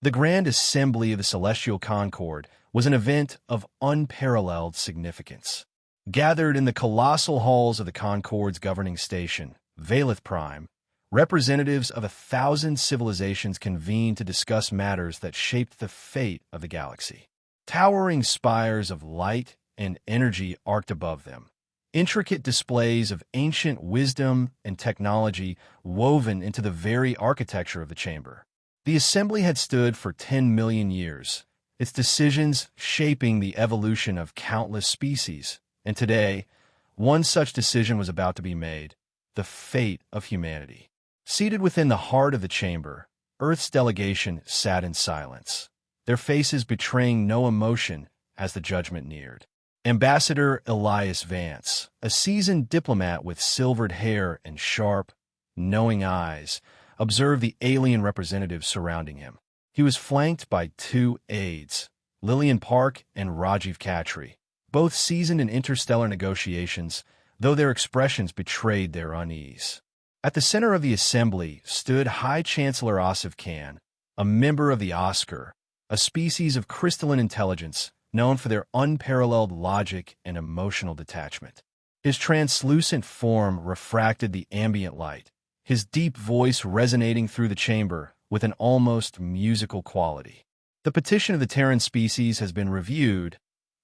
The Grand Assembly of the Celestial Concord was an event of unparalleled significance. Gathered in the colossal halls of the Concord's governing station, Valeth Prime, representatives of 1,000 civilizations convened to discuss matters that shaped the fate of the galaxy. Towering spires of light and energy arced above them, intricate displays of ancient wisdom and technology woven into the very architecture of the chamber. The assembly had stood for 10 million years, its decisions shaping the evolution of countless species, and today, one such decision was about to be made: the fate of humanity. Seated within the heart of the chamber, Earth's delegation sat in silence, their faces betraying no emotion as the judgment neared. Ambassador Elias Vance, a seasoned diplomat with silvered hair and sharp, knowing eyes, observed the alien representatives surrounding him. He was flanked by two aides, Lillian Park and Rajiv Khatri, both seasoned in interstellar negotiations, though their expressions betrayed their unease. At the center of the assembly stood High Chancellor Asif Khan, a member of the Oscar, a species of crystalline intelligence known for their unparalleled logic and emotional detachment. His translucent form refracted the ambient light, his deep voice resonating through the chamber with an almost musical quality. "The petition of the Terran species has been reviewed,"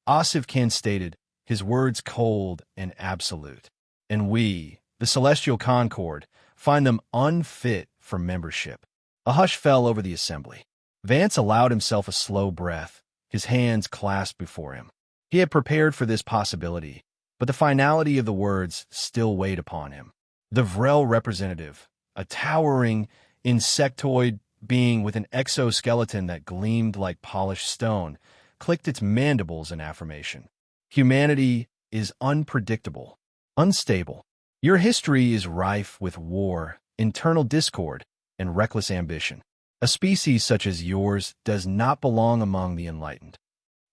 Asif Khan stated, his words cold and absolute. "And we, the Celestial Concord, find them unfit for membership." A hush fell over the assembly. Vance allowed himself a slow breath, his hands clasped before him. He had prepared for this possibility, but the finality of the words still weighed upon him. The Vrel representative, a towering, insectoid being with an exoskeleton that gleamed like polished stone, clicked its mandibles in affirmation. "Humanity is unpredictable, unstable. Your history is rife with war, internal discord, and reckless ambition. A species such as yours does not belong among the enlightened."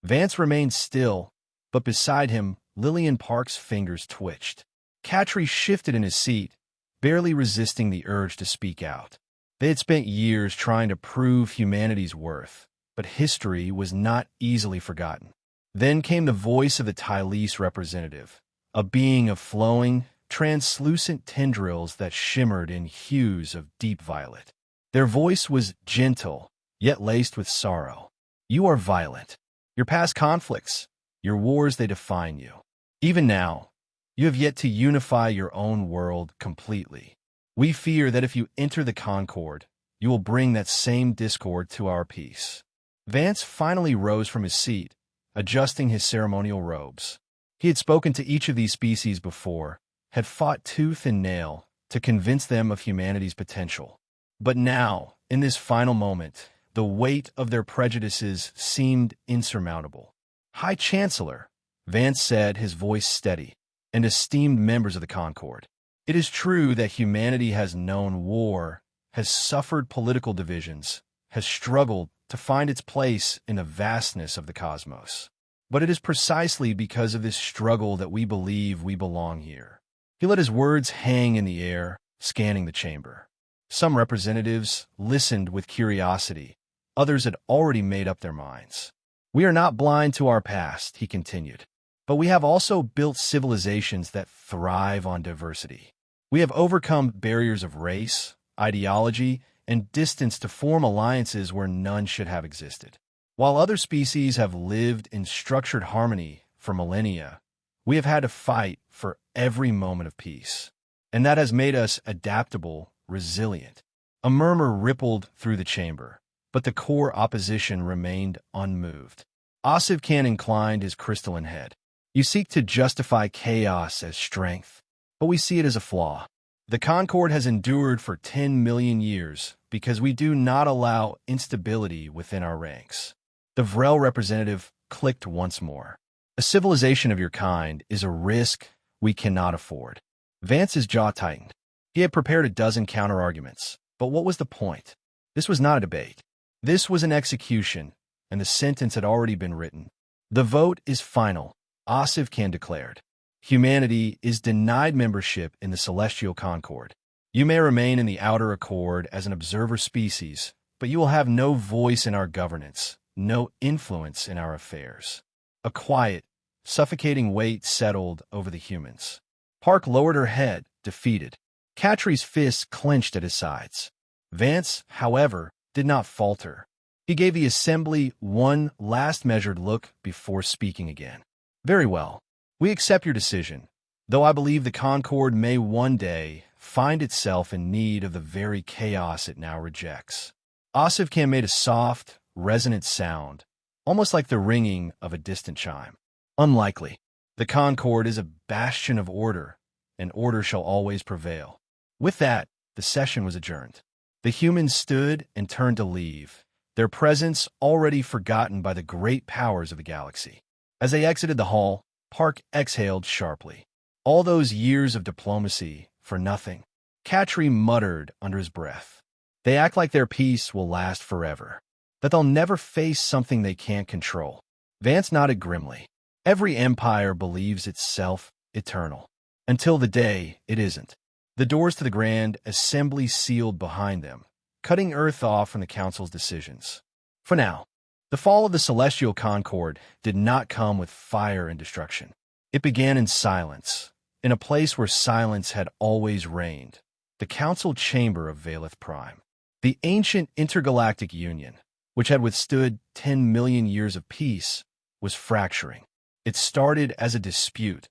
Vance remained still, but beside him, Lillian Park's fingers twitched. Khatri shifted in his seat, barely resisting the urge to speak out. They had spent years trying to prove humanity's worth, but history was not easily forgotten. Then came the voice of the Tylese representative, a being of flowing, translucent tendrils that shimmered in hues of deep violet. Their voice was gentle, yet laced with sorrow. "You are violent. Your past conflicts, your wars, they define you. Even now, you have yet to unify your own world completely. We fear that if you enter the Concord, you will bring that same discord to our peace." Vance finally rose from his seat, adjusting his ceremonial robes. He had spoken to each of these species before, had fought tooth and nail to convince them of humanity's potential. But now, in this final moment, the weight of their prejudices seemed insurmountable. "High Chancellor," Vance said, his voice steady, "and esteemed members of the Concord, it is true that humanity has known war, has suffered political divisions, has struggled to find its place in the vastness of the cosmos. But it is precisely because of this struggle that we believe we belong here." He let his words hang in the air, scanning the chamber. Some representatives listened with curiosity. Others had already made up their minds. "We are not blind to our past," he continued, "but we have also built civilizations that thrive on diversity. We have overcome barriers of race, ideology, and distance to form alliances where none should have existed. While other species have lived in structured harmony for millennia, we have had to fight for every moment of peace. And that has made us adaptable, resilient." A murmur rippled through the chamber, but the core opposition remained unmoved. Asif Khan inclined his crystalline head. "You seek to justify chaos as strength, but we see it as a flaw. The Concord has endured for 10 million years because we do not allow instability within our ranks." The Vrel representative clicked once more. "A civilization of your kind is a risk we cannot afford." Vance's jaw tightened. He had prepared a dozen counter-arguments, but what was the point? This was not a debate. This was an execution, and the sentence had already been written. "The vote is final," Asif Khan declared. "Humanity is denied membership in the Celestial Concord. You may remain in the Outer Accord as an observer species, but you will have no voice in our governance, no influence in our affairs. A quiet, suffocating weight settled over the humans. Park lowered her head, defeated. Cattry's fists clenched at his sides. Vance, however, did not falter. He gave the assembly one last measured look before speaking again. Very well. We accept your decision, though I believe the Concord may one day find itself in need of the very chaos it now rejects. Hfy made a soft, resonant sound, almost like the ringing of a distant chime. Unlikely. The Concord is a bastion of order, and order shall always prevail. With that, the session was adjourned. The humans stood and turned to leave, their presence already forgotten by the great powers of the galaxy. As they exited the hall, Park exhaled sharply. All those years of diplomacy for nothing. Cattry muttered under his breath. They act like their peace will last forever, that they'll never face something they can't control. Vance nodded grimly. Every empire believes itself eternal, until the day it isn't. The doors to the Grand Assembly sealed behind them, cutting Earth off from the Council's decisions. For now, the fall of the Celestial Concord did not come with fire and destruction. It began in silence, in a place where silence had always reigned, the Council Chamber of Valeth Prime. The ancient intergalactic union, which had withstood 10 million years of peace, was fracturing. It started as a dispute,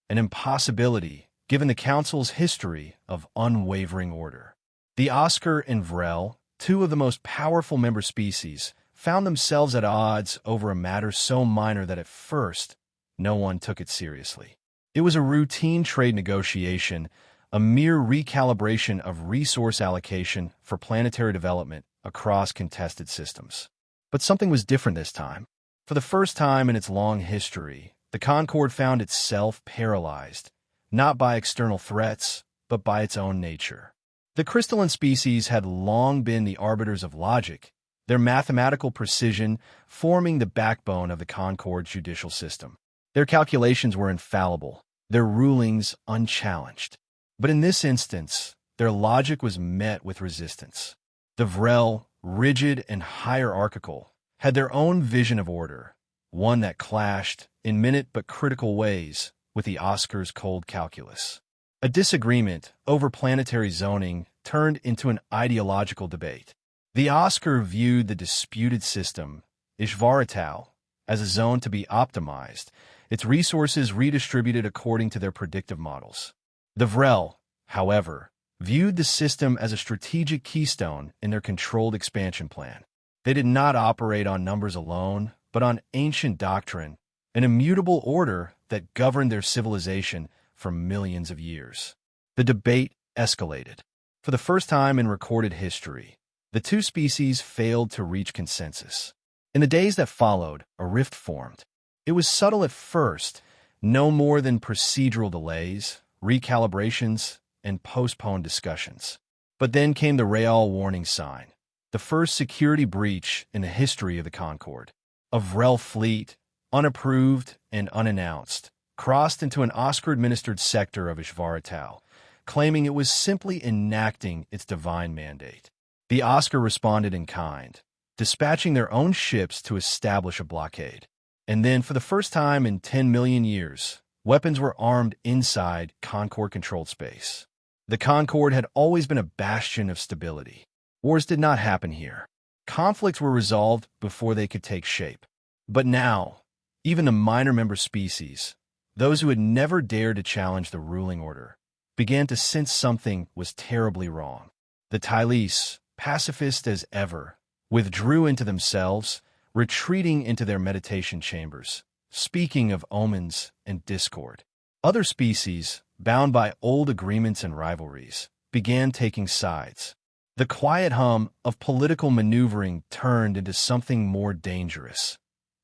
an impossibility given the Council's history of unwavering order. The Oscar and Vrel, two of the most powerful member species, found themselves at odds over a matter so minor that at first, no one took it seriously. It was a routine trade negotiation, a mere recalibration of resource allocation for planetary development across contested systems. But something was different this time. For the first time in its long history, the Concord found itself paralyzed, not by external threats, but by its own nature. The crystalline species had long been the arbiters of logic, their mathematical precision forming the backbone of the Concord's judicial system. Their calculations were infallible, their rulings unchallenged. But in this instance, their logic was met with resistance. The Vrel, rigid and hierarchical, had their own vision of order, one that clashed, in minute but critical ways, with the Oscar's cold calculus. A disagreement over planetary zoning turned into an ideological debate. The Oscar viewed the disputed system, Ishvaratau, as a zone to be optimized, its resources redistributed according to their predictive models. The Vrel, however, viewed the system as a strategic keystone in their controlled expansion plan. They did not operate on numbers alone, but on ancient doctrine, an immutable order that governed their civilization for millions of years. The debate escalated. For the first time in recorded history, the two species failed to reach consensus. In the days that followed, a rift formed. It was subtle at first, no more than procedural delays, recalibrations, and postponed discussions. But then came the real warning sign, the first security breach in the history of the Concord. A Vrel fleet, unapproved and unannounced, crossed into an Oscar-administered sector of Ishvaratau, claiming it was simply enacting its divine mandate. The Oscar responded in kind, dispatching their own ships to establish a blockade. And then, for the first time in 10 million years, weapons were armed inside Concord-controlled space. The Concord had always been a bastion of stability. Wars did not happen here. Conflicts were resolved before they could take shape. But now, even the minor member species, those who had never dared to challenge the ruling order, began to sense something was terribly wrong. The Tylese, pacifist as ever, withdrew into themselves, retreating into their meditation chambers, speaking of omens and discord. Other species, bound by old agreements and rivalries, began taking sides. The quiet hum of political maneuvering turned into something more dangerous.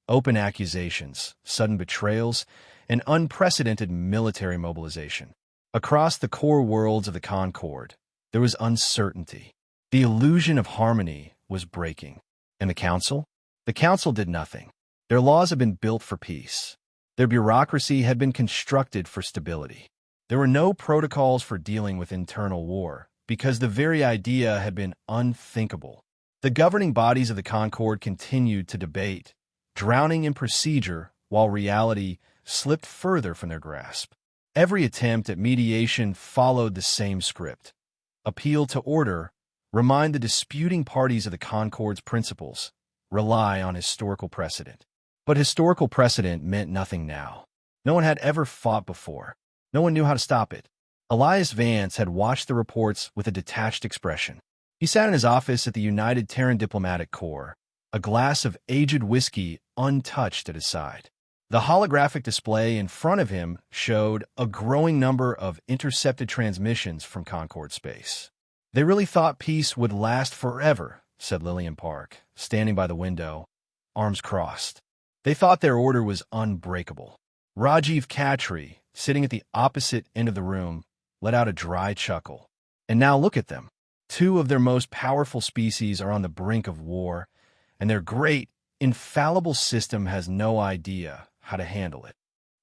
Open accusations, sudden betrayals, and unprecedented military mobilization. Across the core worlds of the Concord, there was uncertainty. The illusion of harmony was breaking. And the Council? The Council did nothing. Their laws had been built for peace. Their bureaucracy had been constructed for stability. There were no protocols for dealing with internal war, because the very idea had been unthinkable. The governing bodies of the Concord continued to debate, drowning in procedure while reality slipped further from their grasp. Every attempt at mediation followed the same script. Appeal to order, remind the disputing parties of the Concord's principles, rely on historical precedent. But historical precedent meant nothing now. No one had ever fought before. No one knew how to stop it. Elias Vance had watched the reports with a detached expression. He sat in his office at the United Terran Diplomatic Corps, a glass of aged whiskey untouched at his side. The holographic display in front of him showed a growing number of intercepted transmissions from Concord space. "They really thought peace would last forever," said Lillian Park, standing by the window, arms crossed. "They thought their order was unbreakable." Rajiv Khatri, sitting at the opposite end of the room, let out a dry chuckle. "And now look at them. Two of their most powerful species are on the brink of war, and their great, infallible system has no idea how to handle it."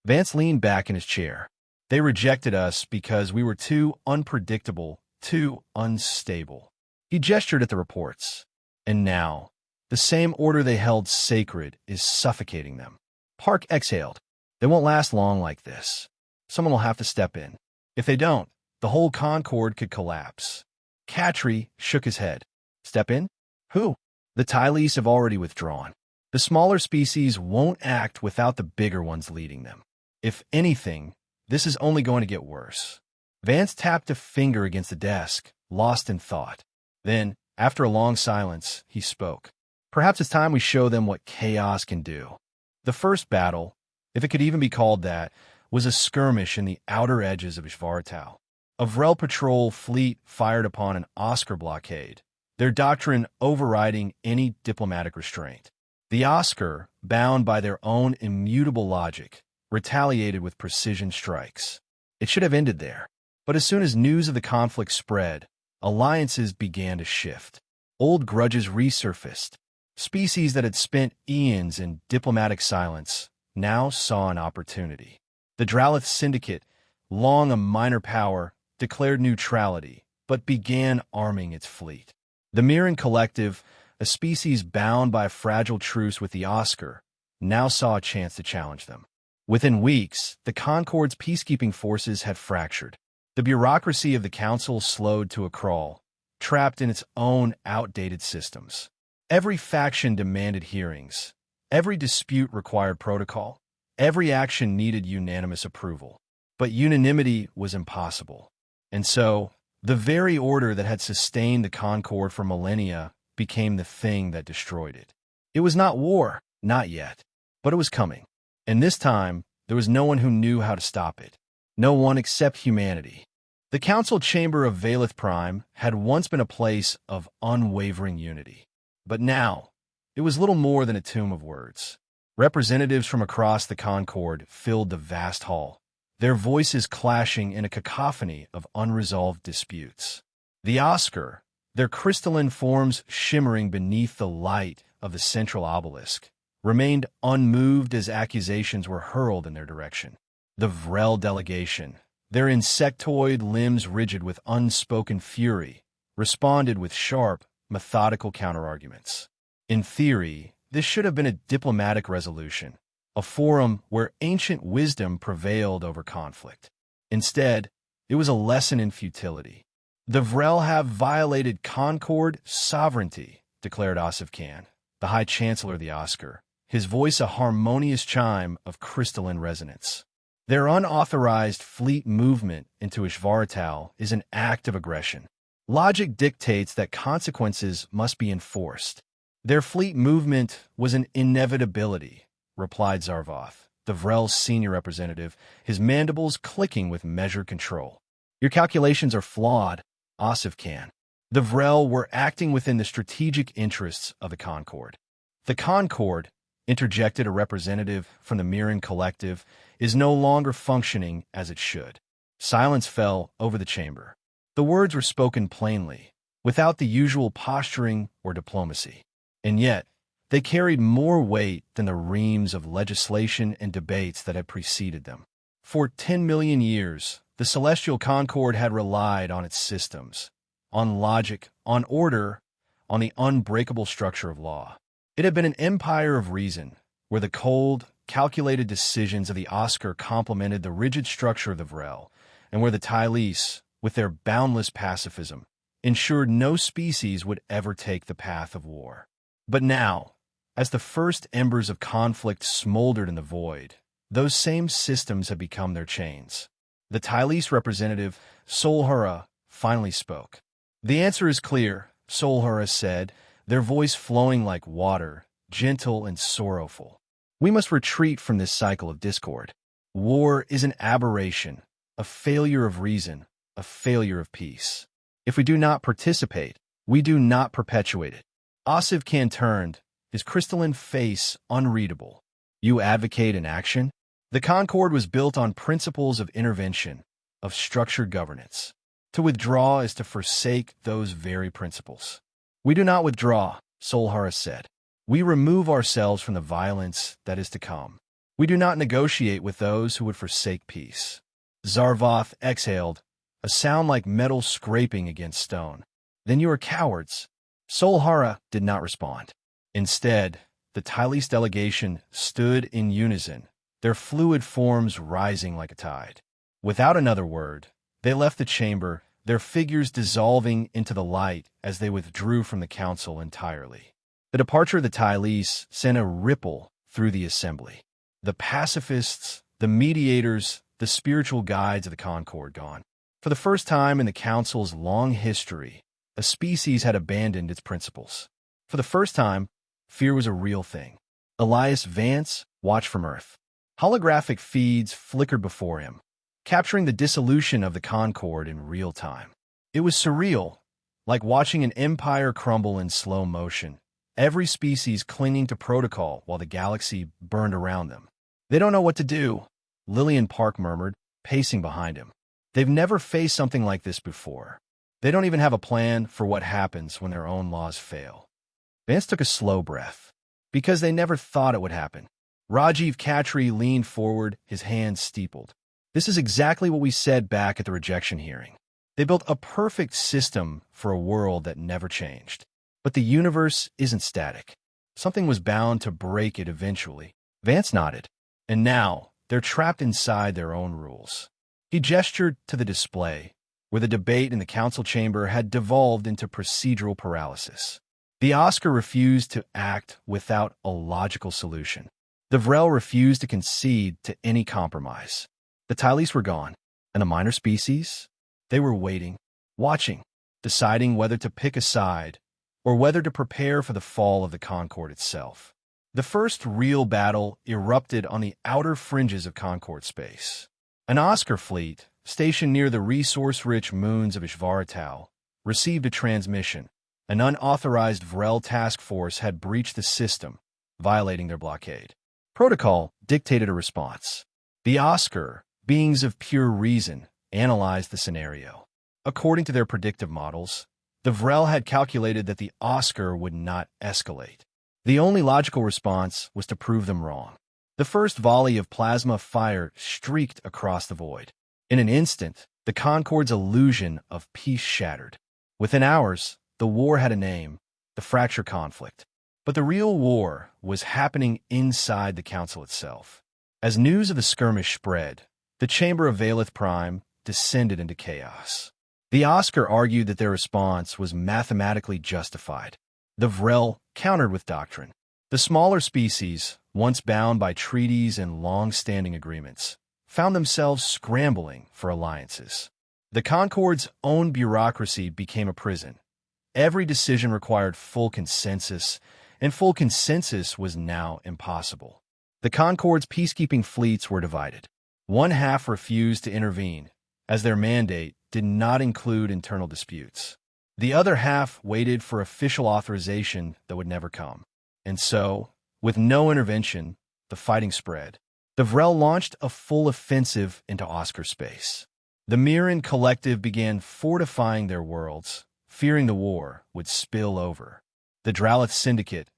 Vance leaned back in his chair. "They rejected us because we were too unpredictable, too unstable." He gestured at the reports. "And now, the same order they held sacred is suffocating them." Park exhaled. "They won't last long like this. Someone will have to step in. If they don't, the whole Concord could collapse." Khatri shook his head. "Step in? Who?" "The Tylees have already withdrawn. The smaller species won't act without the bigger ones leading them. If anything, this is only going to get worse." Vance tapped a finger against the desk, lost in thought. Then, after a long silence, he spoke. "Perhaps it's time we show them what chaos can do." The first battle, if it could even be called that, was a skirmish in the outer edges of Ishvartal. A Vrel patrol fleet fired upon an Oscar blockade, their doctrine overriding any diplomatic restraint. The Oscar, bound by their own immutable logic, retaliated with precision strikes. It should have ended there. But as soon as news of the conflict spread, alliances began to shift. Old grudges resurfaced. Species that had spent eons in diplomatic silence now saw an opportunity. The Dralith Syndicate, long a minor power, declared neutrality, but began arming its fleet. The Mirren Collective, a species bound by a fragile truce with the Oscar, now saw a chance to challenge them. Within weeks, the Concord's peacekeeping forces had fractured. The bureaucracy of the Council slowed to a crawl, trapped in its own outdated systems. Every faction demanded hearings. Every dispute required protocol. Every action needed unanimous approval. But unanimity was impossible. And so, the very order that had sustained the Concord for millennia became the thing that destroyed it. It was not war, not yet, but it was coming. And this time, there was no one who knew how to stop it. No one except humanity. The council chamber of Valeth Prime had once been a place of unwavering unity. But now, it was little more than a tomb of words. Representatives from across the Concord filled the vast hall, their voices clashing in a cacophony of unresolved disputes. The Oscar, their crystalline forms shimmering beneath the light of the central obelisk, remained unmoved as accusations were hurled in their direction. The Vrel delegation, their insectoid limbs rigid with unspoken fury, responded with sharp, methodical counterarguments. In theory, this should have been a diplomatic resolution, a forum where ancient wisdom prevailed over conflict. Instead, it was a lesson in futility. "The Vrel have violated Concord sovereignty," declared Asif Khan, the High Chancellor of the Oscar, his voice a harmonious chime of crystalline resonance. "Their unauthorized fleet movement into Ishvartal is an act of aggression. Logic dictates that consequences must be enforced. Their fleet movement was an inevitability," replied Zarvoth, the Vrel's senior representative, his mandibles clicking with measured control. "Your calculations are flawed, Asif Khan. The Vrel were acting within the strategic interests of the Concord." "The Concord," interjected a representative from the Mirren Collective, "is no longer functioning as it should." Silence fell over the chamber. The words were spoken plainly, without the usual posturing or diplomacy. And yet, they carried more weight than the reams of legislation and debates that had preceded them. For 10 million years, the Celestial Concord had relied on its systems, on logic, on order, on the unbreakable structure of law. It had been an empire of reason, where the cold, calculated decisions of the Oscar complemented the rigid structure of the Vrel, and where the Tylese, with their boundless pacifism, ensured no species would ever take the path of war. But now, as the first embers of conflict smoldered in the void, those same systems had become their chains. The Tylese representative, Solhura, finally spoke. "The answer is clear," Solhura said, their voice flowing like water, gentle and sorrowful. "We must retreat from this cycle of discord. War is an aberration, a failure of reason, a failure of peace. If we do not participate, we do not perpetuate it." Hfy turned, his crystalline face unreadable. "You advocate inaction?" The Concord was built on principles of intervention, of structured governance. To withdraw is to forsake those very principles. "We do not withdraw," Solhura said. "We remove ourselves from the violence that is to come. We do not negotiate with those who would forsake peace." Zarvoth exhaled, a sound like metal scraping against stone. "Then you are cowards." Solhura did not respond. Instead, the Tylese delegation stood in unison, their fluid forms rising like a tide. Without another word, they left the chamber, their figures dissolving into the light as they withdrew from the council entirely. The departure of the Tylese sent a ripple through the assembly. The pacifists, the mediators, the spiritual guides of the Concord gone. For the first time in the council's long history, a species had abandoned its principles. For the first time, fear was a real thing. Elias Vance watched from Earth. Holographic feeds flickered before him, capturing the dissolution of the Concord in real time. It was surreal, like watching an empire crumble in slow motion, every species clinging to protocol while the galaxy burned around them. "They don't know what to do," Lillian Park murmured, pacing behind him. "They've never faced something like this before. They don't even have a plan for what happens when their own laws fail." Vance took a slow breath. "Because they never thought it would happen." Rajiv Khatri leaned forward, his hands steepled. "This is exactly what we said back at the rejection hearing. They built a perfect system for a world that never changed. But the universe isn't static. Something was bound to break it eventually." Vance nodded. "And now, they're trapped inside their own rules." He gestured to the display, where the debate in the council chamber had devolved into procedural paralysis. The Oscar refused to act without a logical solution. The Vrel refused to concede to any compromise. The Tylese were gone, and the minor species? They were waiting, watching, deciding whether to pick a side or whether to prepare for the fall of the Concord itself. The first real battle erupted on the outer fringes of Concord space. An Oscar fleet, stationed near the resource-rich moons of Ishvaratau, received a transmission. An unauthorized Vrel task force had breached the system, violating their blockade. Protocol dictated a response. The Oscar, beings of pure reason, analyzed the scenario. According to their predictive models, the Vrel had calculated that the Oscar would not escalate. The only logical response was to prove them wrong. The first volley of plasma fire streaked across the void. In an instant, the Concord's illusion of peace shattered. Within hours, the war had a name, the fracture conflict. But the real war was happening inside the council itself. As news of the skirmish spread, the chamber of Valeth Prime descended into chaos. The Oscar argued that their response was mathematically justified. The Vrel countered with doctrine. The smaller species, once bound by treaties and long-standing agreements, found themselves scrambling for alliances. The Concord's own bureaucracy became a prison. Every decision required full consensus, and full consensus was now impossible. The Concord's peacekeeping fleets were divided. One half refused to intervene, as their mandate did not include internal disputes. The other half waited for official authorization that would never come. And so, with no intervention, the fighting spread. The Vrel launched a full offensive into Oscar space. The Mirren Collective began fortifying their worlds, fearing the war would spill over. The Dralith Syndicate,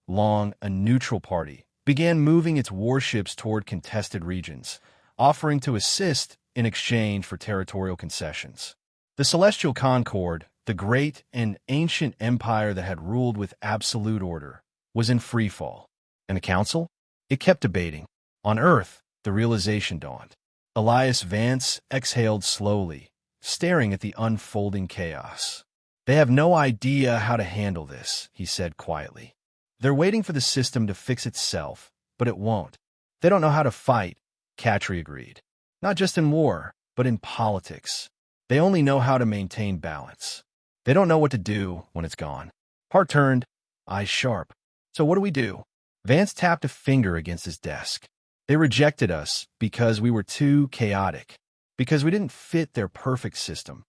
long a neutral party, began moving its warships toward contested regions, offering to assist in exchange for territorial concessions. The Celestial Concord, The great and ancient empire that had ruled with absolute order was in freefall. And the council? It kept debating. On Earth, the realization dawned. Elias Vance exhaled slowly, staring at the unfolding chaos. They have no idea how to handle this, he said quietly. They're waiting for the system to fix itself, but it won't. They don't know how to fight, Katri agreed. Not just in war, but in politics. They only know how to maintain balance. They don't know what to do when it's gone. Hart turned, eyes sharp. So what do we do? Vance tapped a finger against his desk. They rejected us because we were too chaotic, because we didn't fit their perfect system.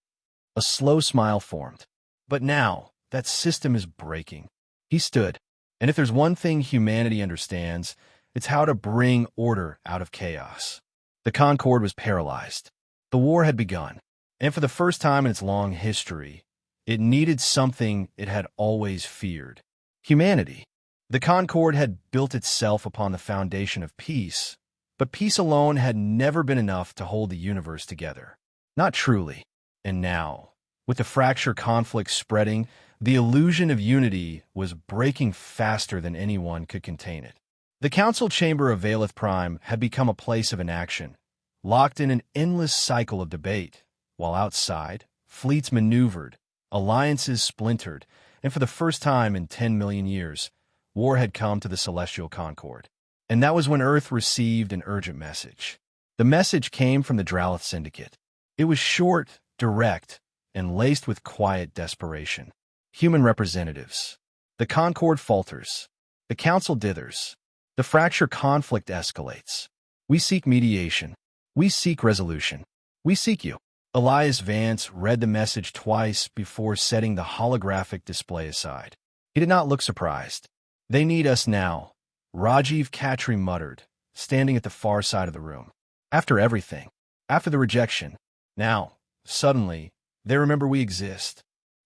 A slow smile formed. But now, that system is breaking. He stood. And if there's one thing humanity understands, it's how to bring order out of chaos. The Concord was paralyzed. The war had begun. And for the first time in its long history, it needed something it had always feared. Humanity. The Concord had built itself upon the foundation of peace, but peace alone had never been enough to hold the universe together. Not truly. And now, with the fracture conflict spreading, the illusion of unity was breaking faster than anyone could contain it. The council chamber of Valeth Prime had become a place of inaction, locked in an endless cycle of debate, while outside, fleets maneuvered, alliances splintered, and for the first time in 10 million years, war had come to the Celestial Concord. And that was when Earth received an urgent message. The message came from the Dralith Syndicate. It was short, direct, and laced with quiet desperation. Human representatives. The Concord falters. The Council dithers. The fracture conflict escalates. We seek mediation. We seek resolution. We seek you. Elias Vance read the message twice before setting the holographic display aside. He did not look surprised. They need us now, Rajiv Katri muttered, standing at the far side of the room. After everything. After the rejection. Now, suddenly, they remember we exist.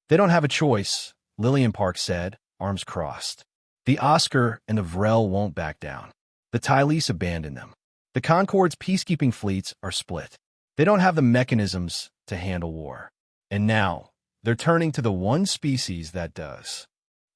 They don't have a choice, Lillian Park said, arms crossed. The Oscar and the Vrel won't back down. The Tylese abandon them. The Concord's peacekeeping fleets are split. They don't have the mechanisms to handle war. And now, they're turning to the one species that does.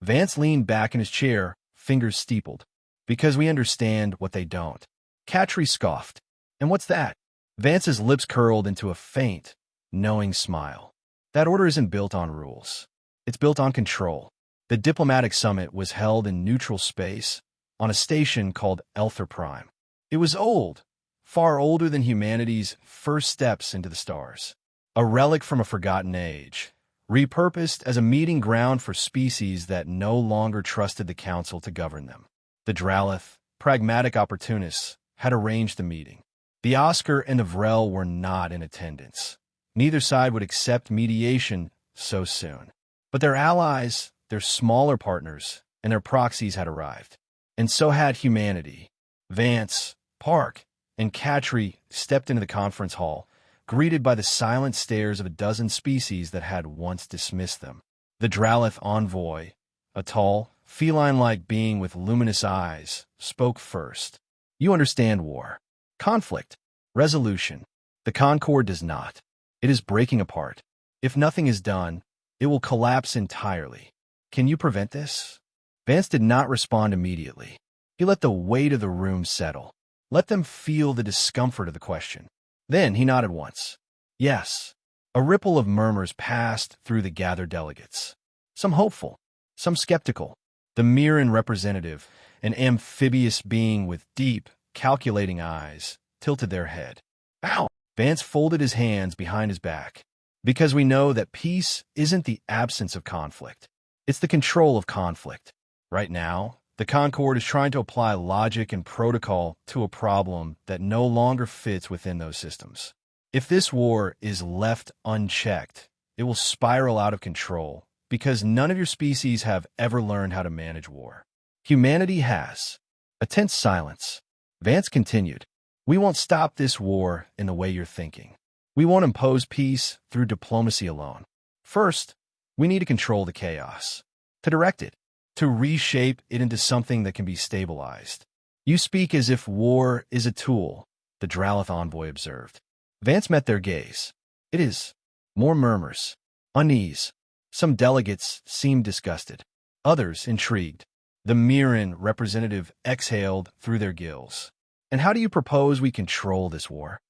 Vance leaned back in his chair, fingers steepled. Because we understand what they don't. Katri scoffed. And what's that? Vance's lips curled into a faint, knowing smile. That order isn't built on rules. It's built on control. The diplomatic summit was held in neutral space, on a station called Elther Prime. It was old, far older than humanity's first steps into the stars. A relic from a forgotten age, repurposed as a meeting ground for species that no longer trusted the Council to govern them. The Dralith, pragmatic opportunists, had arranged the meeting. The Oscar and the Vrel were not in attendance. Neither side would accept mediation so soon. But their allies, their smaller partners, and their proxies had arrived. And so had humanity. Vance, Park, and Katri stepped into the conference hall, greeted by the silent stares of a dozen species that had once dismissed them. The Dralith envoy, a tall, feline-like being with luminous eyes, spoke first. You understand war. Conflict. Resolution. The Concord does not. It is breaking apart. If nothing is done, it will collapse entirely. Can you prevent this? Vance did not respond immediately. He let the weight of the room settle. Let them feel the discomfort of the question. Then he nodded once. Yes. A ripple of murmurs passed through the gathered delegates. Some hopeful, some skeptical. The Mirren representative, an amphibious being with deep, calculating eyes, tilted their head. Ow! Vance folded his hands behind his back. Because we know that peace isn't the absence of conflict. It's the control of conflict. Right now, the Concord is trying to apply logic and protocol to a problem that no longer fits within those systems. If this war is left unchecked, it will spiral out of control because none of your species have ever learned how to manage war. Humanity has. A tense silence. Vance continued. We won't stop this war in the way you're thinking. We won't impose peace through diplomacy alone. First, we need to control the chaos, to direct it, to reshape it into something that can be stabilized. You speak as if war is a tool, the Dralith envoy observed. Vance met their gaze. It is. More murmurs. Unease. Some delegates seemed disgusted, others intrigued. The Mirren representative exhaled through their gills. "And how do you propose we control this war?"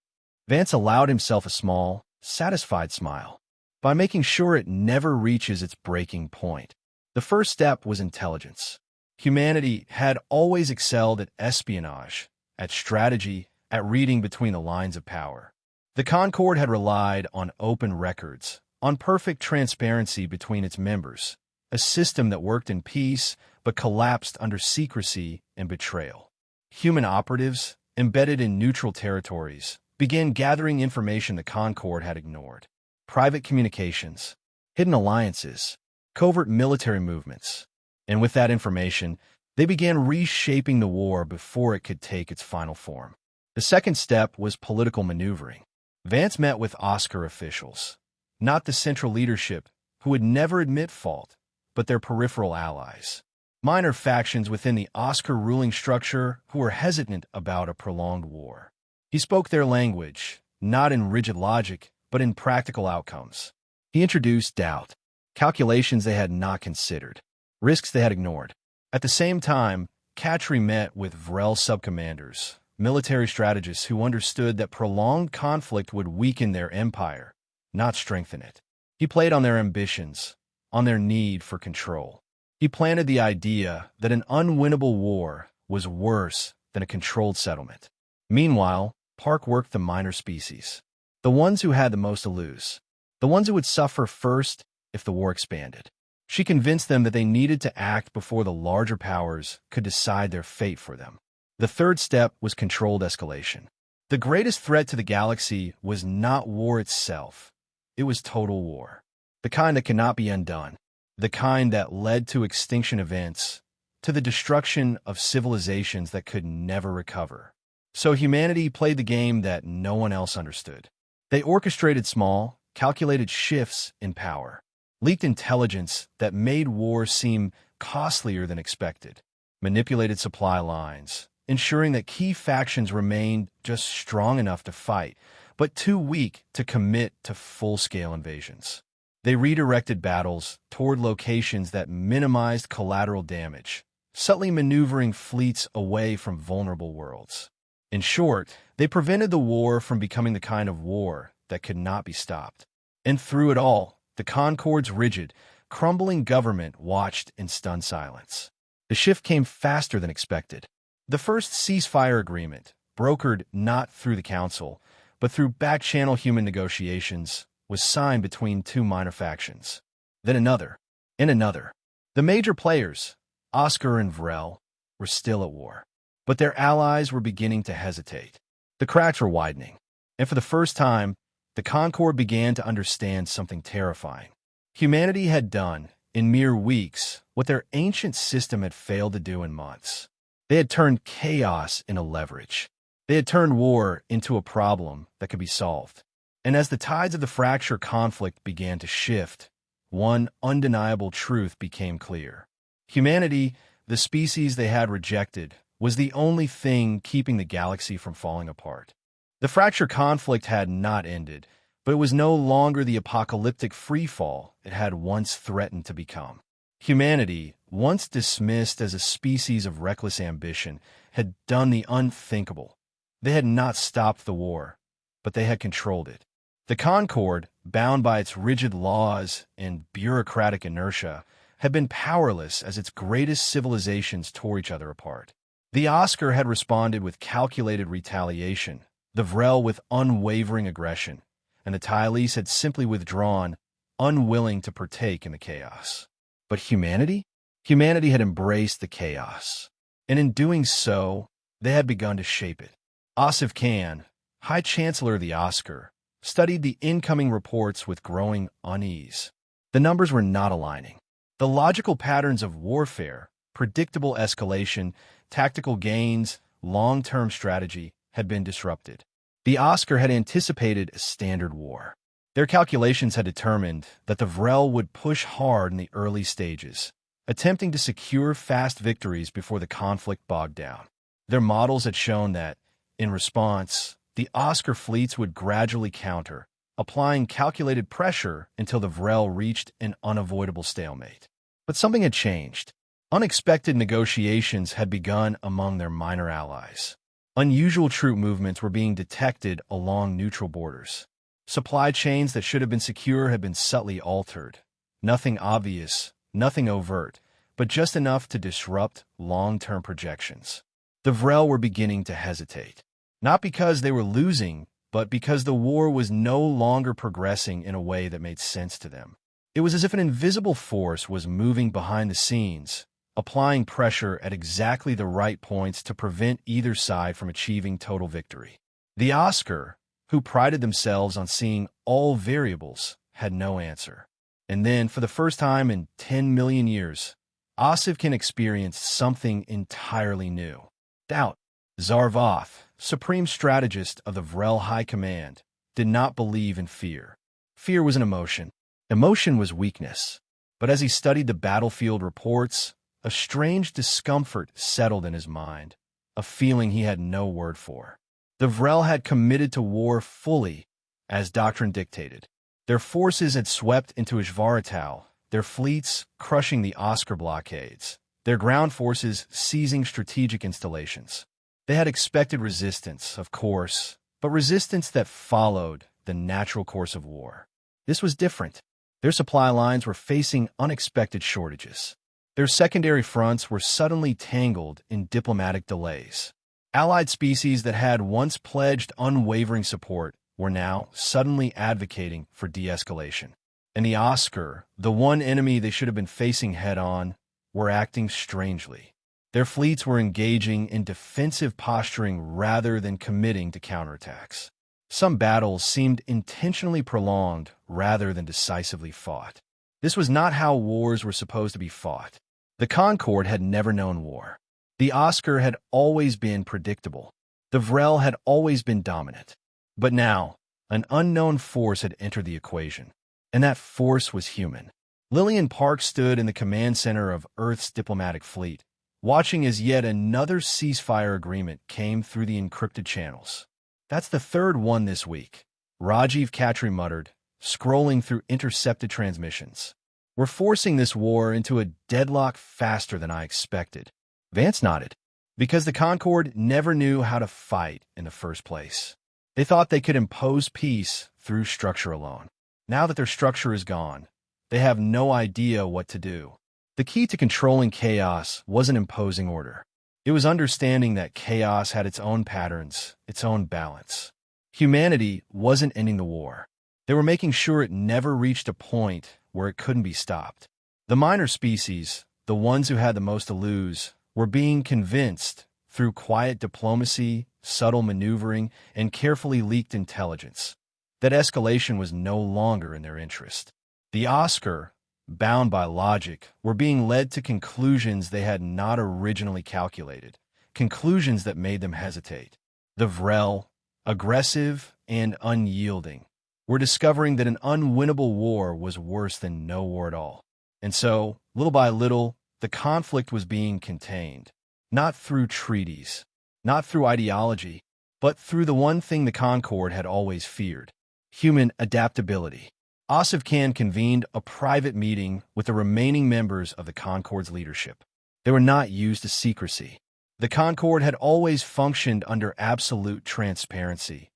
Vance allowed himself a small, satisfied smile. "By making sure it never reaches its breaking point." The first step was intelligence. Humanity had always excelled at espionage, at strategy, at reading between the lines of power. The Concord had relied on open records, on perfect transparency between its members, a system that worked in peace but collapsed under secrecy and betrayal. Human operatives, embedded in neutral territories, began gathering information the Concord had ignored. Private communications, hidden alliances, covert military movements. And with that information, they began reshaping the war before it could take its final form. The second step was political maneuvering. Vance met with Oscar officials, not the central leadership, who would never admit fault, but their peripheral allies. Minor factions within the Oscar ruling structure who were hesitant about a prolonged war. He spoke their language, not in rigid logic, but in practical outcomes. He introduced doubt, calculations they had not considered, risks they had ignored. At the same time, Catry met with Vrel subcommanders, military strategists who understood that prolonged conflict would weaken their empire, not strengthen it. He played on their ambitions, on their need for control. He planted the idea that an unwinnable war was worse than a controlled settlement. Meanwhile, Park worked the minor species, the ones who had the most to lose, the ones who would suffer first if the war expanded. She convinced them that they needed to act before the larger powers could decide their fate for them. The third step was controlled escalation. The greatest threat to the galaxy was not war itself. It was total war. The kind that cannot be undone. The kind that led to extinction events, to the destruction of civilizations that could never recover. So humanity played the game that no one else understood. They orchestrated small, calculated shifts in power, leaked intelligence that made war seem costlier than expected, manipulated supply lines, ensuring that key factions remained just strong enough to fight, but too weak to commit to full-scale invasions. They redirected battles toward locations that minimized collateral damage, subtly maneuvering fleets away from vulnerable worlds. In short, they prevented the war from becoming the kind of war that could not be stopped. And through it all, the Concord's rigid, crumbling government watched in stunned silence. The shift came faster than expected. The first ceasefire agreement, brokered not through the Council, but through back-channel human negotiations, was signed between two minor factions. Then another, and another. The major players, Oscar and Vrel, were still at war. But their allies were beginning to hesitate. The cracks were widening. And for the first time, the Concord began to understand something terrifying. Humanity had done, in mere weeks, what their ancient system had failed to do in months. They had turned chaos into leverage. They had turned war into a problem that could be solved. And as the tides of the fracture conflict began to shift, one undeniable truth became clear. Humanity, the species they had rejected, was the only thing keeping the galaxy from falling apart. The fracture conflict had not ended, but it was no longer the apocalyptic freefall it had once threatened to become. Humanity, once dismissed as a species of reckless ambition, had done the unthinkable. They had not stopped the war, but they had controlled it. The Concord, bound by its rigid laws and bureaucratic inertia, had been powerless as its greatest civilizations tore each other apart. The Oscar had responded with calculated retaliation, the Vrel with unwavering aggression, and the Tylese had simply withdrawn, unwilling to partake in the chaos. But humanity? Humanity had embraced the chaos, and in doing so, they had begun to shape it. Asif Khan, High Chancellor of the Oscar, studied the incoming reports with growing unease. The numbers were not aligning. The logical patterns of warfare, predictable escalation, tactical gains, long-term strategy had been disrupted. The Oscar had anticipated a standard war. Their calculations had determined that the Vrel would push hard in the early stages, attempting to secure fast victories before the conflict bogged down. Their models had shown that, in response, the Oscar fleets would gradually counter, applying calculated pressure until the Vrel reached an unavoidable stalemate. But something had changed. Unexpected negotiations had begun among their minor allies. Unusual troop movements were being detected along neutral borders. Supply chains that should have been secure had been subtly altered. Nothing obvious, nothing overt, but just enough to disrupt long-term projections. The Vrel were beginning to hesitate. Not because they were losing, but because the war was no longer progressing in a way that made sense to them. It was as if an invisible force was moving behind the scenes, applying pressure at exactly the right points to prevent either side from achieving total victory. The Oscar, who prided themselves on seeing all variables, had no answer. And then, for the first time in 10 million years, Hfy experienced something entirely new. Doubt. Zarvoth, supreme strategist of the Vrel High Command, did not believe in fear. Fear was an emotion. Emotion was weakness. But as he studied the battlefield reports, a strange discomfort settled in his mind, a feeling he had no word for. The Vrel had committed to war fully, as doctrine dictated. Their forces had swept into Ishvaratau, their fleets crushing the Oscar blockades, their ground forces seizing strategic installations. They had expected resistance, of course, but resistance that followed the natural course of war. This was different. Their supply lines were facing unexpected shortages. Their secondary fronts were suddenly tangled in diplomatic delays. Allied species that had once pledged unwavering support were now suddenly advocating for de-escalation. And the Oscar, the one enemy they should have been facing head-on, were acting strangely. Their fleets were engaging in defensive posturing rather than committing to counterattacks. Some battles seemed intentionally prolonged rather than decisively fought. This was not how wars were supposed to be fought. The Concord had never known war. The Oscar had always been predictable. The Vrel had always been dominant. But now, an unknown force had entered the equation, and that force was human. Lillian Park stood in the command center of Earth's diplomatic fleet, watching as yet another ceasefire agreement came through the encrypted channels. That's the third one this week, Rajiv Khatri muttered, scrolling through intercepted transmissions. We're forcing this war into a deadlock faster than I expected. Vance nodded, because the Concord never knew how to fight in the first place. They thought they could impose peace through structure alone. Now that their structure is gone, they have no idea what to do. The key to controlling chaos wasn't imposing order. It was understanding that chaos had its own patterns, its own balance. Humanity wasn't ending the war. They were making sure it never reached a point where it couldn't be stopped. The minor species, the ones who had the most to lose, were being convinced, through quiet diplomacy, subtle maneuvering, and carefully leaked intelligence, that escalation was no longer in their interest. The Oscar, bound by logic, were being led to conclusions they had not originally calculated, conclusions that made them hesitate. The Vrel, aggressive and unyielding, were discovering that an unwinnable war was worse than no war at all. And so, little by little, the conflict was being contained, not through treaties, not through ideology, but through the one thing the Concord had always feared: human adaptability. Hfy convened a private meeting with the remaining members of the Concord's leadership. They were not used to secrecy. The Concord had always functioned under absolute transparency.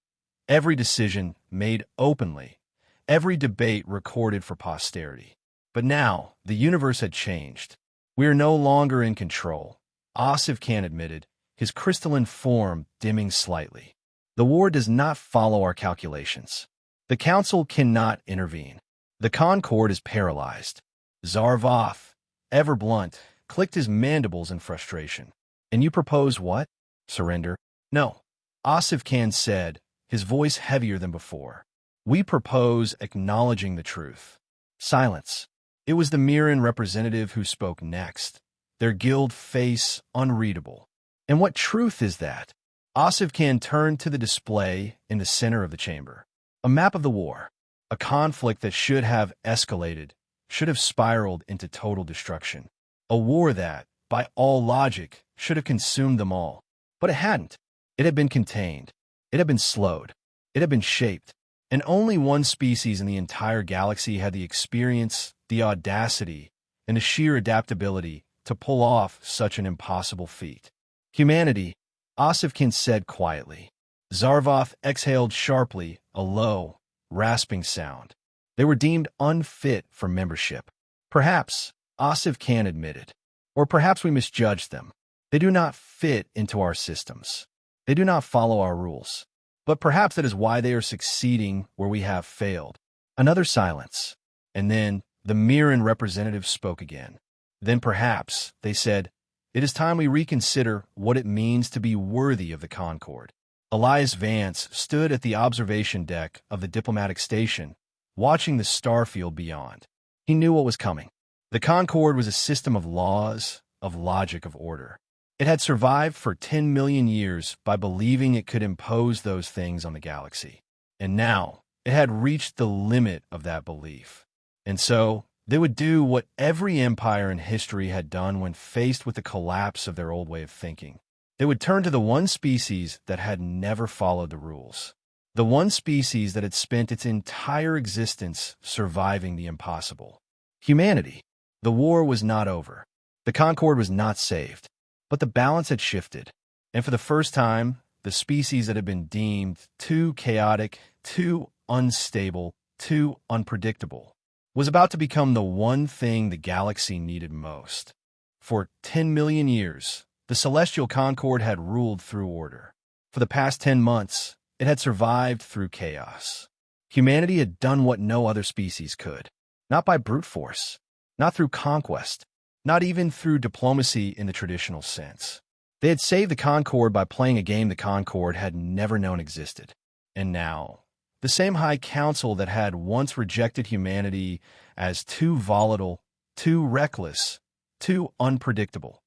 Every decision made openly, every debate recorded for posterity. But now, the universe had changed. We are no longer in control, Hfy admitted, his crystalline form dimming slightly. The war does not follow our calculations. The Council cannot intervene. The Concord is paralyzed. Zarvoth, ever blunt, clicked his mandibles in frustration. And you propose what? Surrender? No, Hfy said, his voice heavier than before. We propose acknowledging the truth. Silence. It was the Mirren representative who spoke next, their guild face unreadable. And what truth is that? Hfy turned to the display in the center of the chamber. A map of the war. A conflict that should have escalated, should have spiraled into total destruction. A war that, by all logic, should have consumed them all. But it hadn't. It had been contained. It had been slowed. It had been shaped. And only one species in the entire galaxy had the experience, the audacity, and the sheer adaptability to pull off such an impossible feat. Humanity, Scifi said quietly. Zarvoth exhaled sharply, a low, rasping sound. They were deemed unfit for membership. Perhaps, Scifi admitted. Or perhaps we misjudged them. They do not fit into our systems. They do not follow our rules. But perhaps that is why they are succeeding where we have failed. Another silence. And then the Mirren representative spoke again. Then perhaps, they said, it is time we reconsider what it means to be worthy of the Concord. Elias Vance stood at the observation deck of the diplomatic station, watching the starfield beyond. He knew what was coming. The Concord was a system of laws, of logic, of order. It had survived for 10 million years by believing it could impose those things on the galaxy. And now, it had reached the limit of that belief. And so, they would do what every empire in history had done when faced with the collapse of their old way of thinking. They would turn to the one species that had never followed the rules. The one species that had spent its entire existence surviving the impossible. Humanity. The war was not over. The Concord was not saved. But the balance had shifted, and for the first time, the species that had been deemed too chaotic, too unstable, too unpredictable, was about to become the one thing the galaxy needed most. For 10 million years, the Celestial Concord had ruled through order. For the past 10 months, it had survived through chaos. Humanity had done what no other species could. Not by brute force, not through conquest, not even through diplomacy in the traditional sense. They had saved the Concord by playing a game the Concord had never known existed. And now, the same High Council that had once rejected humanity as too volatile, too reckless, too unpredictable,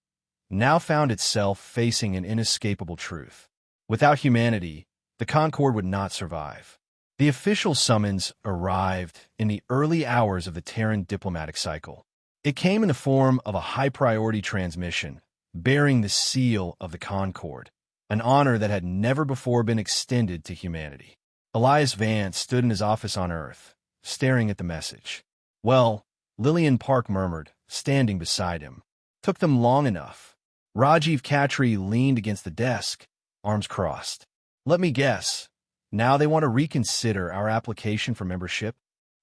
now found itself facing an inescapable truth. Without humanity, the Concord would not survive. The official summons arrived in the early hours of the Terran diplomatic cycle. It came in the form of a high-priority transmission, bearing the seal of the Concord, an honor that had never before been extended to humanity. Elias Vance stood in his office on Earth, staring at the message. Well, Lillian Park murmured, standing beside him. Took them long enough. Rajiv Khatri leaned against the desk, arms crossed. Let me guess. Now they want to reconsider our application for membership?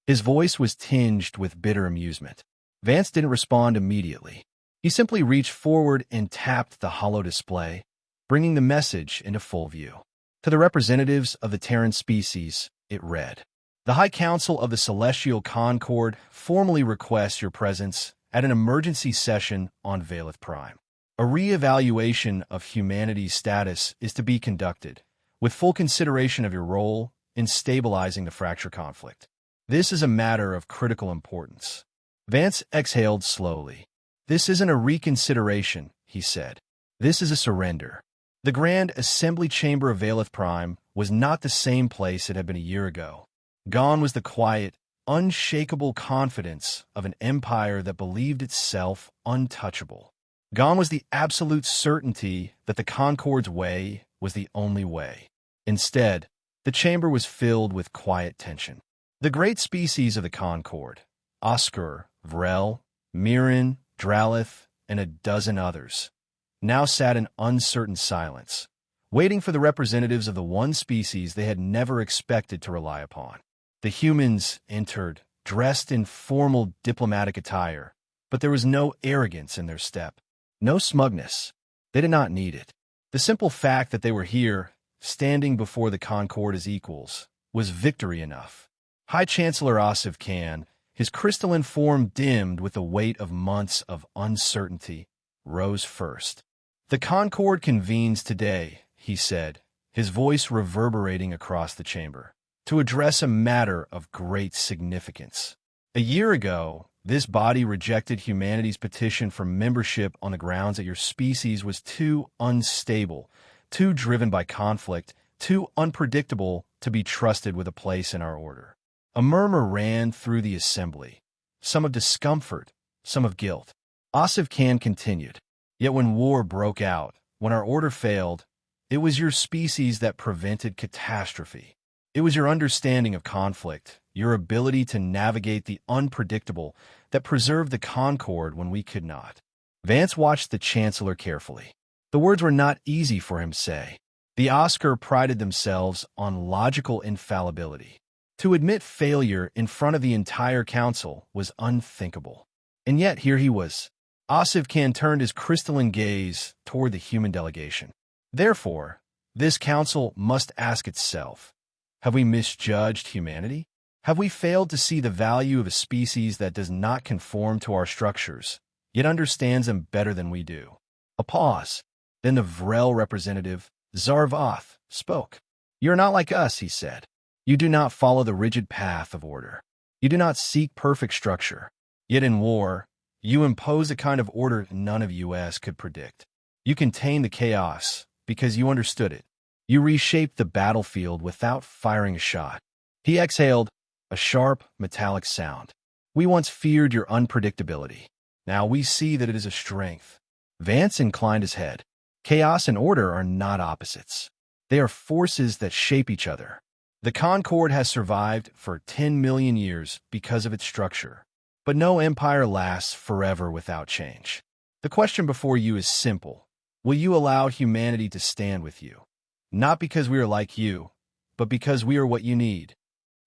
His voice was tinged with bitter amusement. Vance didn't respond immediately. He simply reached forward and tapped the hollow display, bringing the message into full view. To the representatives of the Terran species, it read, The High Council of the Celestial Concord formally requests your presence at an emergency session on Valeth Prime. A re-evaluation of humanity's status is to be conducted, with full consideration of your role in stabilizing the fracture conflict. This is a matter of critical importance. Vance exhaled slowly. This isn't a reconsideration, he said. This is a surrender. The Grand Assembly Chamber of Valeth Prime was not the same place it had been a year ago. Gone was the quiet, unshakable confidence of an empire that believed itself untouchable. Gone was the absolute certainty that the Concord's way was the only way. Instead, the chamber was filled with quiet tension. The great species of the Concord, Oscar, Vrel, Mirren, Dralith, and a dozen others, now sat in uncertain silence, waiting for the representatives of the one species they had never expected to rely upon. The humans entered, dressed in formal diplomatic attire, but there was no arrogance in their step, no smugness. They did not need it. The simple fact that they were here, standing before the Concord as equals, was victory enough. High Chancellor Scifi, his crystalline form dimmed with the weight of months of uncertainty, rose first. The Concord convenes today, he said, his voice reverberating across the chamber, to address a matter of great significance. A year ago, this body rejected humanity's petition for membership on the grounds that your species was too unstable, too driven by conflict, too unpredictable to be trusted with a place in our order. A murmur ran through the assembly, some of discomfort, some of guilt. Scifi continued, Yet when war broke out, when our order failed, it was your species that prevented catastrophe. It was your understanding of conflict, your ability to navigate the unpredictable that preserved the Concord when we could not. Vance watched the Chancellor carefully. The words were not easy for him to say. The Oscar prided themselves on logical infallibility. To admit failure in front of the entire council was unthinkable. And yet here he was. Hfy turned his crystalline gaze toward the human delegation. Therefore, this council must ask itself, have we misjudged humanity? Have we failed to see the value of a species that does not conform to our structures, yet understands them better than we do? A pause. Then the Vrel representative, Zarvoth, spoke. You are not like us, he said. You do not follow the rigid path of order. You do not seek perfect structure. Yet in war, you impose a kind of order none of us could predict. You contain the chaos because you understood it. You reshaped the battlefield without firing a shot. He exhaled, a sharp, metallic sound. We once feared your unpredictability. Now we see that it is a strength. Vance inclined his head. Chaos and order are not opposites. They are forces that shape each other. The Concord has survived for 10 million years because of its structure. But no empire lasts forever without change. The question before you is simple. Will you allow humanity to stand with you? Not because we are like you, but because we are what you need.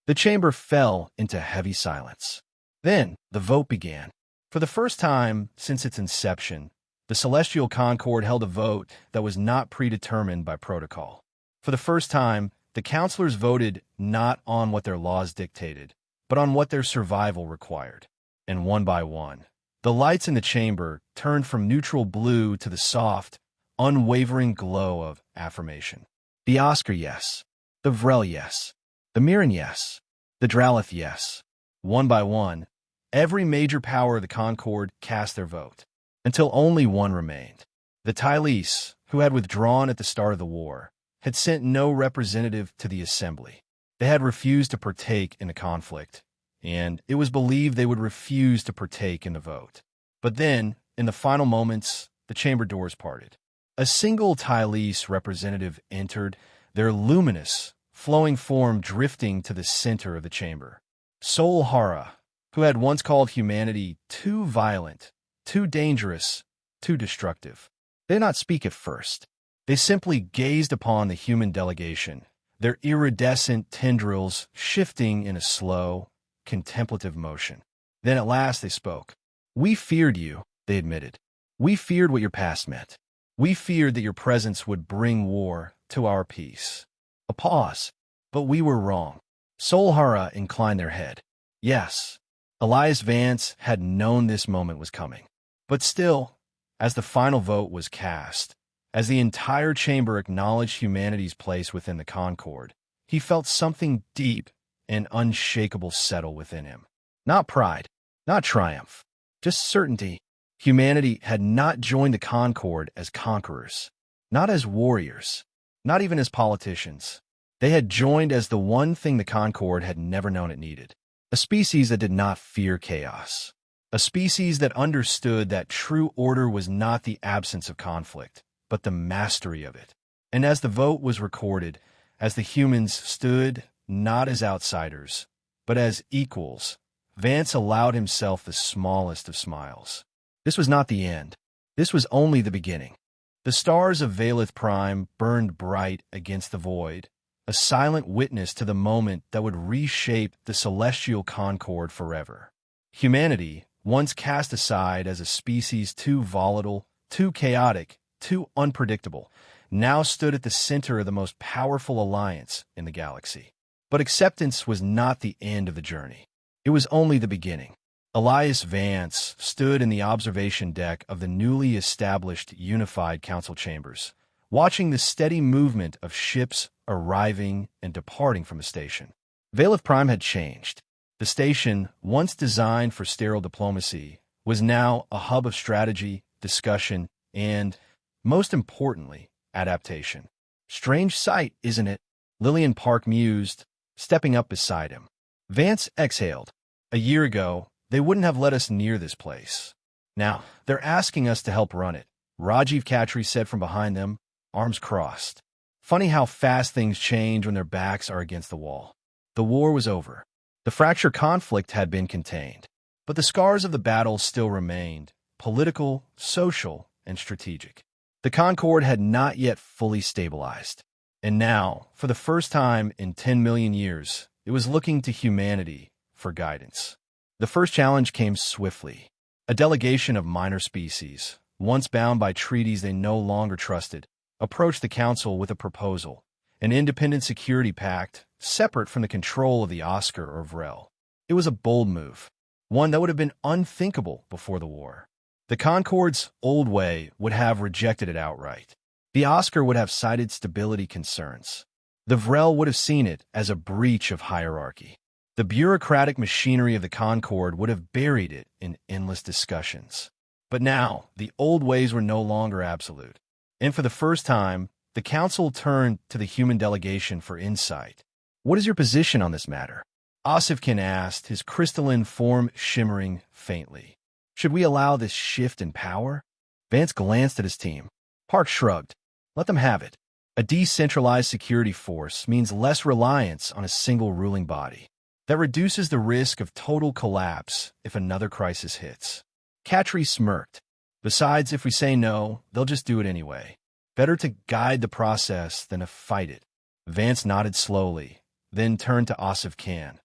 The chamber fell into heavy silence. Then the vote began. For the first time since its inception, the Celestial Concord held a vote that was not predetermined by protocol. For the first time, the councilors voted not on what their laws dictated, but on what their survival required. And one by one, the lights in the chamber turned from neutral blue to the soft, unwavering glow of affirmation. The Oscar, yes. The Vrel, yes. The Mirren, yes. The Dralith, yes. One by one, every major power of the Concord cast their vote, until only one remained. The Tylese, who had withdrawn at the start of the war, had sent no representative to the assembly. They had refused to partake in the conflict, and it was believed they would refuse to partake in the vote. But then, in the final moments, the chamber doors parted. A single Tylese representative entered, their luminous, flowing form drifting to the center of the chamber. Sol Hara, who had once called humanity too violent, too dangerous, too destructive. They did not speak at first. They simply gazed upon the human delegation, their iridescent tendrils shifting in a slow, contemplative motion. Then at last they spoke. We feared you, they admitted. We feared what your past meant. We feared that your presence would bring war to our peace. A pause. But we were wrong. Sol Hara inclined their head. Yes, Elias Vance had known this moment was coming. But still, as the final vote was cast, as the entire chamber acknowledged humanity's place within the Concord, he felt something deep and unshakable settle within him. Not pride, not triumph, just certainty. Humanity had not joined the Concord as conquerors, not as warriors, not even as politicians. They had joined as the one thing the Concord had never known it needed. A species that did not fear chaos. A species that understood that true order was not the absence of conflict, but the mastery of it. And as the vote was recorded, as the humans stood, not as outsiders, but as equals, Vance allowed himself the smallest of smiles. This was not the end. This was only the beginning. The stars of Valith Prime burned bright against the void, a silent witness to the moment that would reshape the Celestial Concord forever. Humanity, once cast aside as a species too volatile, too chaotic, too unpredictable, now stood at the center of the most powerful alliance in the galaxy. But acceptance was not the end of the journey. It was only the beginning. Elias Vance stood in the observation deck of the newly established unified council chambers, watching the steady movement of ships arriving and departing from the station. Valith Prime had changed. The station, once designed for sterile diplomacy, was now a hub of strategy, discussion, and, most importantly, adaptation. Strange sight, isn't it? Lillian Park mused, stepping up beside him. Vance exhaled. A year ago, they wouldn't have let us near this place. Now, they're asking us to help run it, Rajiv Khatri said from behind them, arms crossed. Funny how fast things change when their backs are against the wall. The war was over. The fracture conflict had been contained. But the scars of the battle still remained, political, social, and strategic. The Concord had not yet fully stabilized. And now, for the first time in 10 million years, it was looking to humanity for guidance. The first challenge came swiftly. A delegation of minor species, once bound by treaties they no longer trusted, approached the Council with a proposal, an independent security pact separate from the control of the Oscar or Vrel. It was a bold move, one that would have been unthinkable before the war. The Concord's old way would have rejected it outright. The Oscar would have cited stability concerns. The Vrel would have seen it as a breach of hierarchy. The bureaucratic machinery of the Concord would have buried it in endless discussions. But now, the old ways were no longer absolute. And for the first time, the Council turned to the human delegation for insight. "What is your position on this matter?" Hfy asked, his crystalline form shimmering faintly. "Should we allow this shift in power?" Vance glanced at his team. Park shrugged. "Let them have it. A decentralized security force means less reliance on a single ruling body. That reduces the risk of total collapse if another crisis hits." Katri smirked. "Besides, if we say no, they'll just do it anyway. Better to guide the process than to fight it." Vance nodded slowly, then turned to Hfy.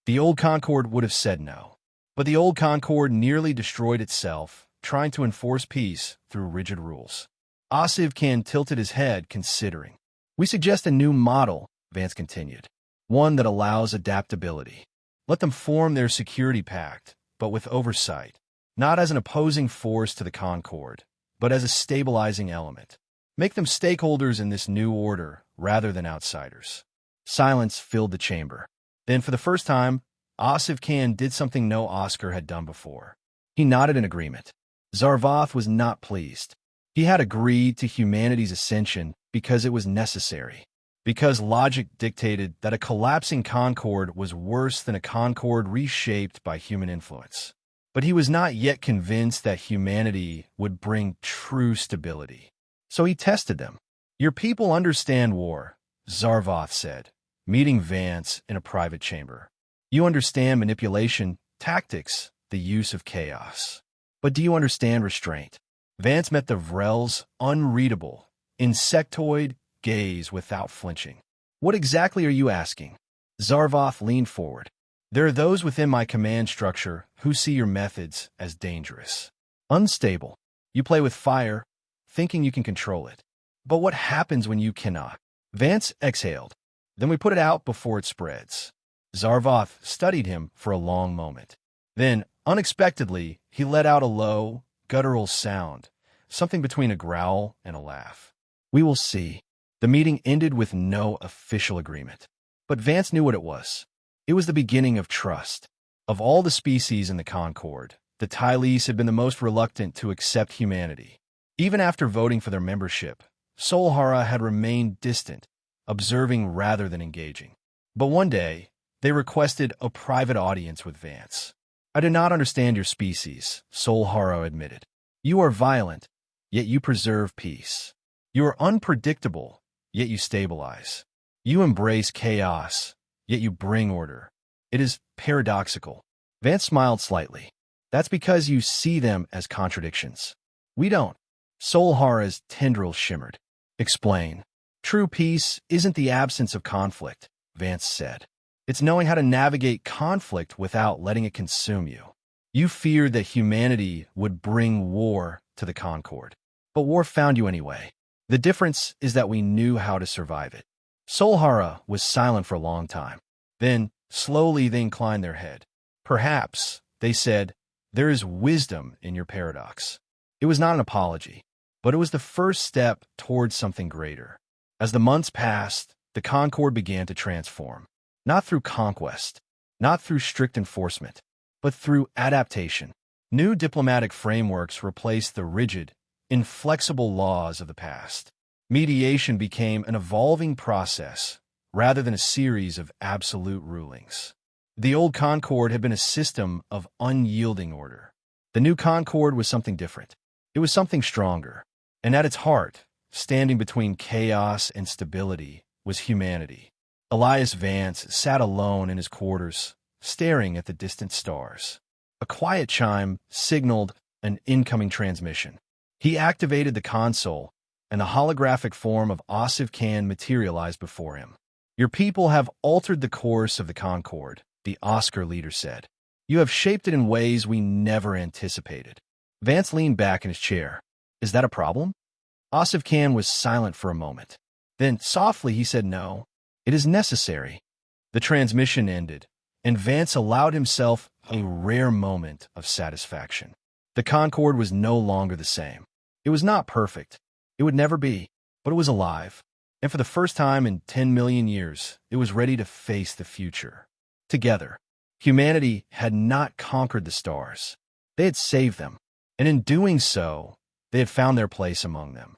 The old Concord would have said no. But the old Concord nearly destroyed itself, trying to enforce peace through rigid rules. Hfy tilted his head, considering. "We suggest a new model," Vance continued. "One that allows adaptability. Let them form their security pact, but with oversight. Not as an opposing force to the Concord, but as a stabilizing element. Make them stakeholders in this new order, rather than outsiders." Silence filled the chamber. Then, for the first time, Hfy did something no Oscar had done before. He nodded in agreement. Zarvoth was not pleased. He had agreed to humanity's ascension because it was necessary, because logic dictated that a collapsing Concord was worse than a Concord reshaped by human influence. But he was not yet convinced that humanity would bring true stability. So he tested them. "Your people understand war," Zarvoth said, meeting Vance in a private chamber. "You understand manipulation, tactics, the use of chaos. But do you understand restraint?" Vance met the Vrel's unreadable, insectoid gaze without flinching. "What exactly are you asking?" Zarvoth leaned forward. "There are those within my command structure who see your methods as dangerous. Unstable. You play with fire, thinking you can control it. But what happens when you cannot?" Vance exhaled. "Then we put it out before it spreads." Zarvoth studied him for a long moment. Then, unexpectedly, he let out a low, guttural sound, something between a growl and a laugh. "We will see." The meeting ended with no official agreement. But Vance knew what it was. It was the beginning of trust. Of all the species in the Concord, the Tylese had been the most reluctant to accept humanity. Even after voting for their membership, Solhara had remained distant, observing rather than engaging. But one day, they requested a private audience with Vance. "I do not understand your species," Solhara admitted. "You are violent, yet you preserve peace. You are unpredictable, yet you stabilize. You embrace chaos, yet you bring order. It is paradoxical." Vance smiled slightly. "That's because you see them as contradictions. We don't." Solhara's tendrils shimmered. "Explain." "True peace isn't the absence of conflict," Vance said. "It's knowing how to navigate conflict without letting it consume you. You feared that humanity would bring war to the Concord. But war found you anyway. The difference is that we knew how to survive it." Solhara was silent for a long time. Then, slowly, they inclined their head. "Perhaps," they said, "there is wisdom in your paradox." It was not an apology, but it was the first step towards something greater. As the months passed, the Concord began to transform. Not through conquest, not through strict enforcement, but through adaptation. New diplomatic frameworks replaced the rigid, inflexible laws of the past. Mediation became an evolving process, rather than a series of absolute rulings. The old Concord had been a system of unyielding order. The new Concord was something different. It was something stronger. And at its heart, standing between chaos and stability, was humanity. Elias Vance sat alone in his quarters, staring at the distant stars. A quiet chime signaled an incoming transmission. He activated the console, and the holographic form of Hfy materialized before him. "Your people have altered the course of the Concord," the Oscar leader said. "You have shaped it in ways we never anticipated." Vance leaned back in his chair. "Is that a problem?" Hfy was silent for a moment. Then, softly, he said, "No, it is necessary." The transmission ended, and Vance allowed himself a rare moment of satisfaction. The Concord was no longer the same. It was not perfect. It would never be, but it was alive. And for the first time in 10 million years, it was ready to face the future. Together, humanity had not conquered the stars. They had saved them, and in doing so, they had found their place among them.